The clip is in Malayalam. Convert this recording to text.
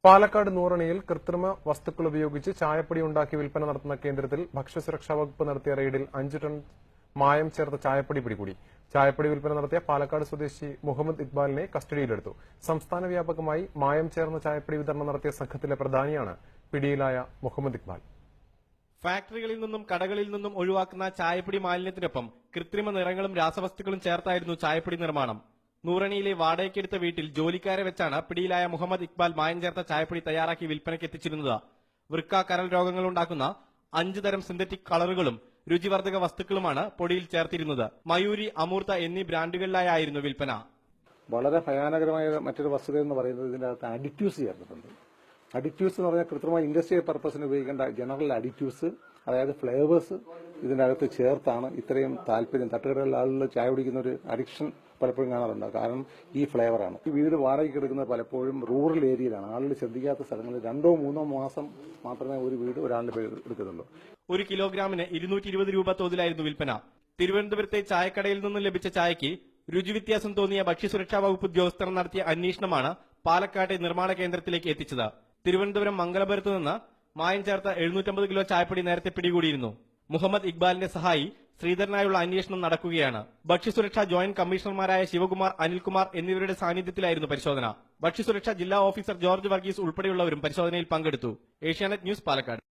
പാലക്കാട് നൂറണിയിൽ കൃത്രിമ വസ്തുക്കൾ ഉപയോഗിച്ച് ചായപ്പൊടി ഉണ്ടാക്കി വിൽപ്പന നടത്തുന്ന കേന്ദ്രത്തിൽ ഭക്ഷ്യസുരക്ഷാ വകുപ്പ് നടത്തിയ റെയ്ഡിൽ 5 ടൺ മായം ചേർത്ത ചായപ്പൊടി പിടികൂടി. ചായപ്പൊടി വിൽപ്പന നടത്തിയ പാലക്കാട് സ്വദേശി മുഹമ്മദ് ഇക്ബാലിനെ കസ്റ്റഡിയിലെടുത്തു. സംസ്ഥാന വ്യാപകമായി മായം ചേർന്ന ചായപ്പൊടി വിതരണം നടത്തിയ സംഘത്തിലെ പ്രധാനിയാണ് പിടിയിലായ മുഹമ്മദ് ഇക്ബാൽ. ഫാക്ടറികളിൽ നിന്നും കടകളിൽ നിന്നും ഒഴിവാക്കുന്ന ചായപ്പൊടി മാലിന്യത്തിനൊപ്പം കൃത്രിമ നിറങ്ങളും രാസവസ്തുക്കളും ചേർത്തായിരുന്നു ചായപ്പൊടി നിർമ്മാണം. നൂറണിയിലെ വാടകയ്ക്കെടുത്ത വീട്ടിൽ ജോലിക്കാരെ വെച്ചാണ് പിടിയിലായ മുഹമ്മദ് ഇക്ബാൽ മായം ചേർത്ത ചായപ്പൊടി തയ്യാറാക്കി വിൽപ്പനയ്ക്ക് എത്തിച്ചിരുന്നത്. വൃക്ക, കരൾ രോഗങ്ങളുണ്ടാക്കുന്ന 5 തരം സിന്തറ്റിക് കളറുകളും രുചിവർദ്ധക വസ്തുക്കളുമാണ് പൊടിയിൽ ചേർത്തിരുന്നത്. മയൂരി, അമൂർത്ത എന്നീ ബ്രാൻഡുകളിലായിരുന്നു വിൽപ്പന. വളരെ ഭയാനകരമായ മറ്റൊരു വസ്തുത എന്ന് പറയുന്നത് ഇതിന്റെ അകത്ത് അഡിറ്റീവ്സ് ചേർത്തിട്ടുണ്ട്. അഡിറ്റീവ്സ് എന്ന് പറഞ്ഞാൽ കൃത്രിമ ഇൻഡസ്ട്രിയൽ പർപ്പസിന് ഉപയോഗിക്കേണ്ട ജനറൽ അഡിറ്റീവ്സ്, അതായത് ഫ്ലേവേഴ്സ് ഇതിനകത്ത് ചേർത്താണ് ഇത്രയും താല്പര്യം. തട്ടുകടകളിൽ ആളുകൾ ചായ കുടിക്കുന്ന ഒരു അഡിക്ഷൻ പലപ്പോഴും കാണാറുണ്ട്. കാരണം ഈ ഫ്ലേവറാണ്. ഈ വീട് വാടകയ്ക്ക് എടുക്കുന്നത് പലപ്പോഴും റൂറൽ ഏരിയയിലാണ്. ആളുകൾ ശ്രദ്ധിക്കാത്ത സ്ഥലങ്ങളിൽ 2-3 മാസം മാത്രമേ ഒരു വീട് ഒരാളുടെ പേര് എടുക്കുന്നുള്ളൂ. 1 കിലോഗ്രാമിന് 220 രൂപ തോതിലായിരുന്നു വിൽപ്പന. തിരുവനന്തപുരത്തെ ചായക്കടയിൽ നിന്നും ലഭിച്ച ചായയ്ക്ക് രുചിവ്യത്യാസം തോന്നിയ ഭക്ഷ്യസുരക്ഷാ വകുപ്പ് ഉദ്യോഗസ്ഥർ നടത്തിയ അന്വേഷണമാണ് പാലക്കാട്ടെ നിർമ്മാണ കേന്ദ്രത്തിലേക്ക് എത്തിച്ചത്. തിരുവനന്തപുരം മംഗലപുരത്ത് നിന്ന് മായം ചേർത്ത 750 കിലോ ചായപ്പൊടി നേരത്തെ പിടികൂടിയിരുന്നു. മുഹമ്മദ് ഇക്ബാലിന്റെ സഹായി ശ്രീധരനായുള്ള അന്വേഷണം നടക്കുകയാണ്. ഭക്ഷ്യസുരക്ഷാ ജോയിന്റ് കമ്മീഷണർമാരായ ശിവകുമാർ, അനിൽകുമാർ എന്നിവരുടെ സാന്നിധ്യത്തിലായിരുന്നു പരിശോധന. ഭക്ഷ്യസുരക്ഷാ ജില്ലാ ഓഫീസർ ജോർജ് വർഗീസ് ഉൾപ്പെടെയുള്ളവരും പരിശോധനയിൽ പങ്കെടുത്തു. ഏഷ്യാനെറ്റ് ന്യൂസ്, പാലക്കാട്.